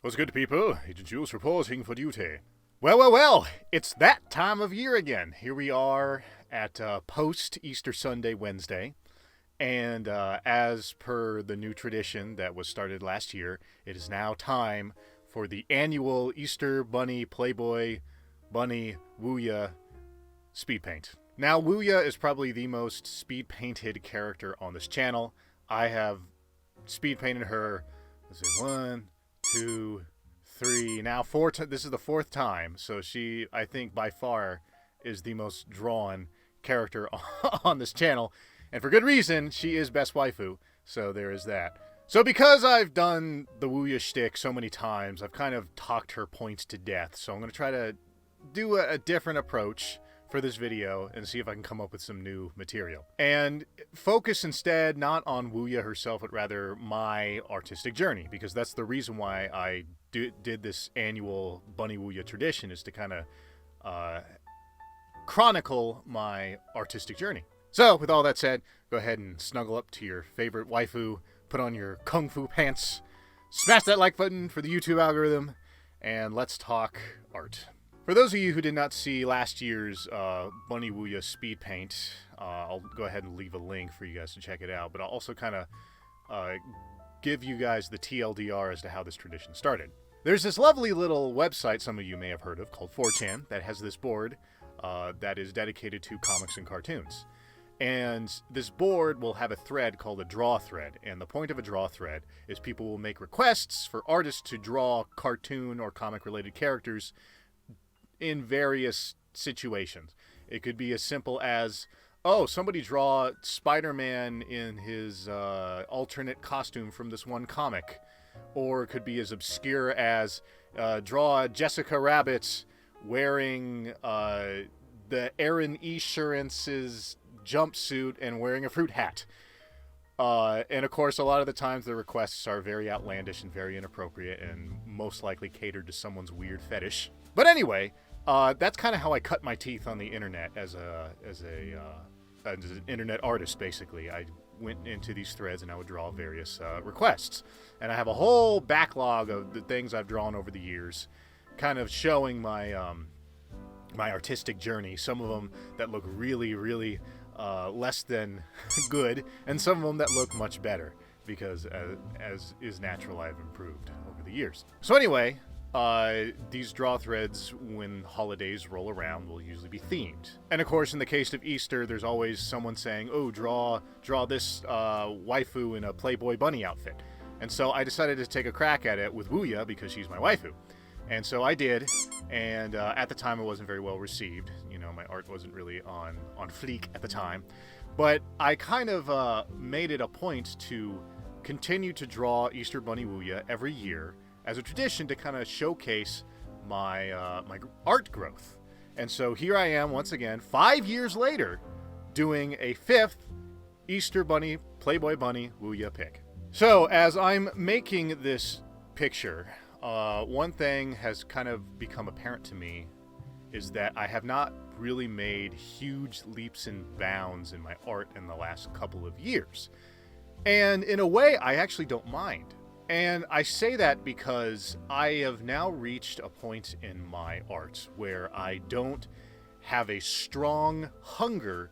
What's good, people? Agent Jules reporting for duty. Well, it's that time of year again. Here we are at post-Easter Sunday, Wednesday. And as per the new tradition that was started last year, it is now time for the annual Easter Bunny Playboy Bunny Wuya Speedpaint. Now, Wuya is probably the most speed-painted character on this channel. I have speed-painted her, let's see, 1, 2, 3, now 4. This is the 4th time, so she, I think, by far is the most drawn character on this channel, and for good reason. She is best waifu, so there is that. So because I've done the Wuya shtick so many times, I've kind of talked her points to death, so I'm going to try to do a different approach for this video and see if I can come up with some new material. And focus instead not on Wuya herself, but rather my artistic journey, because that's the reason why I did this annual Bunny Wuya tradition, is to kind of chronicle my artistic journey. So with all that said, go ahead and snuggle up to your favorite waifu, put on your kung fu pants, smash that like button for the YouTube algorithm, and let's talk art. For those of you who did not see last year's Bunny Wuya Speed Paint, I'll go ahead and leave a link for you guys to check it out, but I'll also kind of give you guys the TLDR as to how this tradition started. There's this lovely little website some of you may have heard of called 4chan that has this board that is dedicated to comics and cartoons. And this board will have a thread called a draw thread, and the point of a draw thread is people will make requests for artists to draw cartoon or comic related characters in various situations. It could be as simple as, oh, somebody draw Spider-Man in his alternate costume from this one comic. Or it could be as obscure as draw Jessica Rabbit wearing the Aaron Esurance's jumpsuit and wearing a fruit hat. And of course, a lot of the times the requests are very outlandish and very inappropriate and most likely catered to someone's weird fetish. But anyway, that's kind of how I cut my teeth on the internet as an internet artist, basically. I went into these threads and I would draw various requests. And I have a whole backlog of the things I've drawn over the years, kind of showing my my artistic journey. Some of them that look really, really less than good, and some of them that look much better, because as is natural, I've improved over the years. So anyway, these draw threads, when holidays roll around, will usually be themed. And of course, in the case of Easter, there's always someone saying, oh, draw this waifu in a Playboy bunny outfit. And so I decided to take a crack at it with Wuya, because she's my waifu. And so I did, and at the time it wasn't very well received. You know, my art wasn't really on fleek at the time. But I kind of made it a point to continue to draw Easter Bunny Wuya every year as a tradition to kind of showcase my my art growth. And so here I am once again, 5 years later, doing a 5th Easter Bunny Playboy Bunny Wuya pick. So as I'm making this picture, one thing has kind of become apparent to me is that I have not really made huge leaps and bounds in my art in the last couple of years. And in a way, I actually don't mind. And I say that because I have now reached a point in my art where I don't have a strong hunger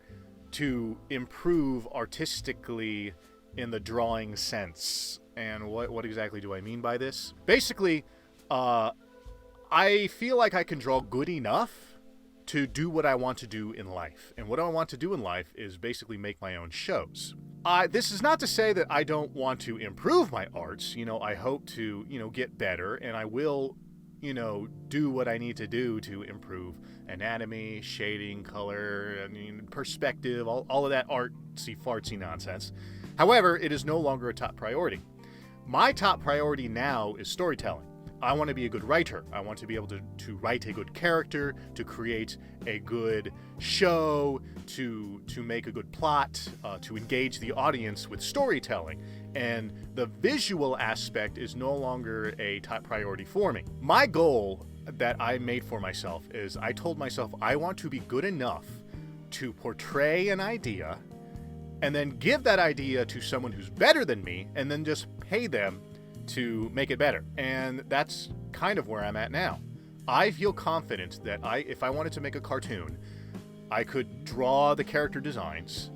to improve artistically in the drawing sense. And what exactly do I mean by this? Basically, I feel like I can draw good enough to do what I want to do in life. And what I want to do in life is basically make my own shows. This is not to say that I don't want to improve my arts. You know, I hope to, get better, and I will, do what I need to do to improve anatomy, shading, color, perspective, all of that artsy fartsy nonsense. However, it is no longer a top priority. My top priority now is storytelling. I want to be a good writer. I want to be able to write a good character, to create a good show, to make a good plot, to engage the audience with storytelling. And the visual aspect is no longer a top priority for me. My goal that I made for myself is I told myself I want to be good enough to portray an idea and then give that idea to someone who's better than me, and then just pay them to make it better. And that's kind of where I'm at now. I feel confident that if I wanted to make a cartoon, I could draw the character designs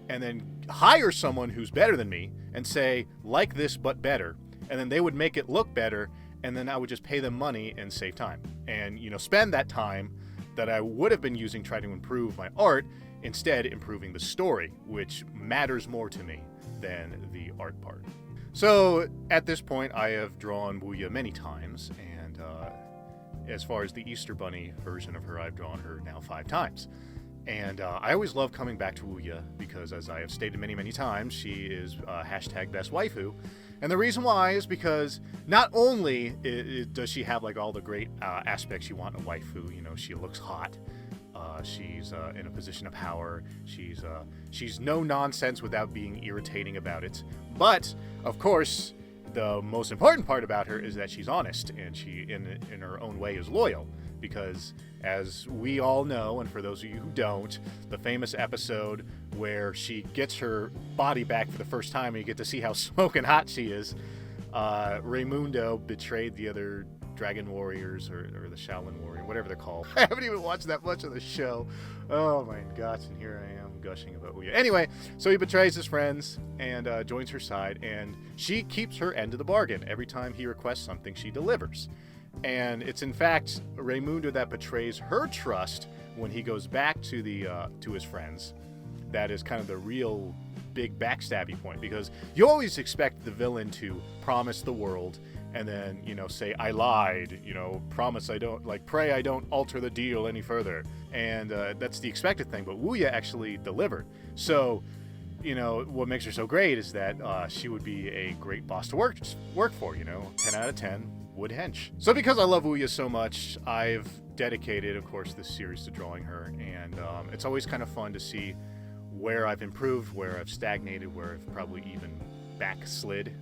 and then hire someone who's better than me and say, like this but better, and then they would make it look better, and then I would just pay them money and save time. And, spend that time that I would have been using trying to improve my art, instead improving the story, which matters more to me than the art part. So at this point, I have drawn Wuya many times, and as far as the Easter Bunny version of her, I've drawn her now 5 times. And I always love coming back to Wuya because, as I have stated many, many times, she is hashtag best waifu. And the reason why is because not only does she have like all the great aspects you want in a waifu, she looks hot, she's in a position of power, she's no nonsense without being irritating about it. But of course, the most important part about her is that she's honest, and she, in her own way, is loyal. Because, as we all know, and for those of you who don't, the famous episode where she gets her body back for the first time and you get to see how smoking hot she is, Raimundo betrayed the other Dragon Warriors, or the Xiaolin Warrior, whatever they're called. I haven't even watched that much of the show. Oh my gosh, and here I am gushing about Wuya. Anyway, so he betrays his friends and joins her side, and she keeps her end of the bargain. Every time he requests something, she delivers. And it's in fact Raimundo that betrays her trust when he goes back to his friends. That is kind of the real big backstabby point, because you always expect the villain to promise the world and then, say, I lied, promise I don't, pray I don't alter the deal any further. And that's the expected thing, but Wuya actually delivered. So, what makes her so great is that she would be a great boss to work for, 10 out of 10. Wood hench. So because I love Wuya so much, I've dedicated, of course, this series to drawing her, and it's always kind of fun to see where I've improved, where I've stagnated, where I've probably even backslid,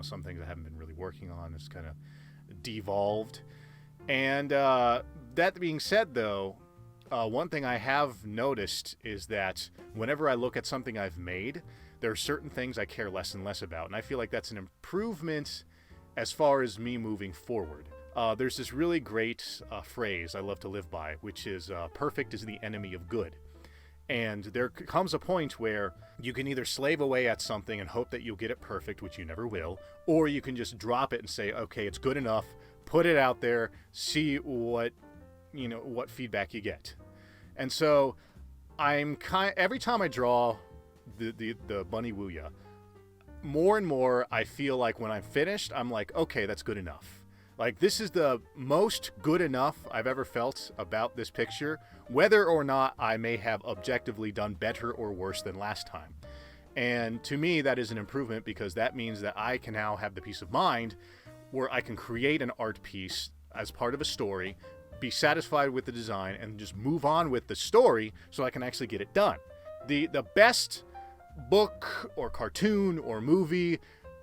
some things I haven't been really working on is kind of devolved. And that being said, though, one thing I have noticed is that whenever I look at something I've made, there are certain things I care less and less about, and I feel like that's an improvement as far as me moving forward. There's this really great phrase I love to live by, which is perfect is the enemy of good. And there comes a point where you can either slave away at something and hope that you'll get it perfect, which you never will, or you can just drop it and say, okay, it's good enough, put it out there, see what feedback you get. And so every time I draw the Bunny Wuya, more and more I feel like when I'm finished, I'm like, okay, that's good enough. Like, this is the most good enough I've ever felt about this picture, whether or not I may have objectively done better or worse than last time. And to me, that is an improvement, because that means that I can now have the peace of mind where I can create an art piece as part of a story, be satisfied with the design, and just move on with the story so I can actually get it done. The best book or cartoon or movie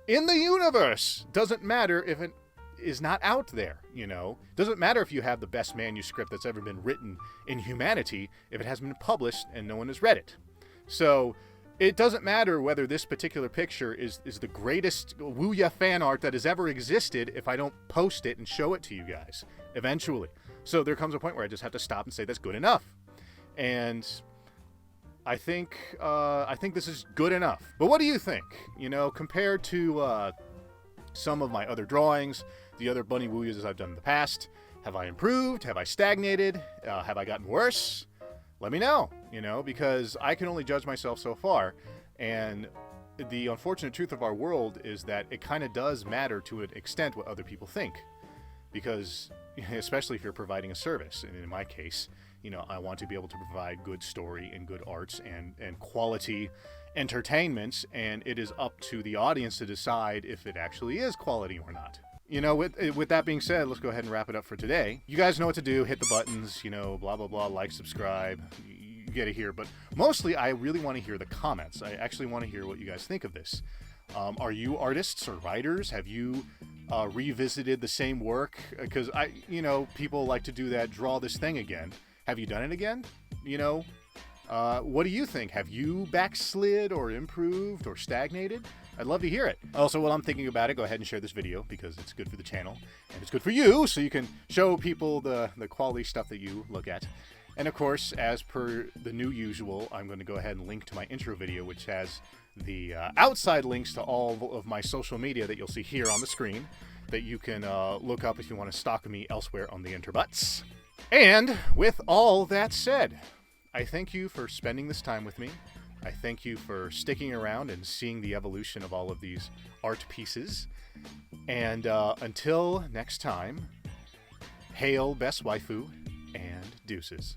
in the universe doesn't matter if it is not out there, Doesn't matter if you have the best manuscript that's ever been written in humanity if it hasn't been published and no one has read it. So it doesn't matter whether this particular picture is the greatest Wuya fan art that has ever existed if I don't post it and show it to you guys eventually. So there comes a point where I just have to stop and say that's good enough. And I think this is good enough. But what do you think? Compared to some of my other drawings, the other Bunny Wuyas I've done in the past, have I improved? Have I stagnated? Have I gotten worse? Let me know, because I can only judge myself so far. And the unfortunate truth of our world is that it kind of does matter to an extent what other people think. Because, especially if you're providing a service, and in my case, I want to be able to provide good story and good arts and quality entertainments, and it is up to the audience to decide if it actually is quality or not. With that being said, let's go ahead and wrap it up for today. You guys know what to do. Hit the buttons, blah, blah, blah, like, subscribe. You get it here. But mostly, I really want to hear the comments. I actually want to hear what you guys think of this. Are you artists or writers? Have you revisited the same work? Because people like to do that, draw this thing again. Have you done it again? What do you think? Have you backslid or improved or stagnated? I'd love to hear it. Also, while I'm thinking about it, go ahead and share this video because it's good for the channel and it's good for you, so you can show people the quality stuff that you look at. And of course, as per the new usual, I'm going to go ahead and link to my intro video, which has the outside links to all of my social media that you'll see here on the screen that you can look up if you want to stalk me elsewhere on the interbutts. And with all that said, I thank you for spending this time with me. I thank you for sticking around and seeing the evolution of all of these art pieces. And until next time, hail best waifu and deuces.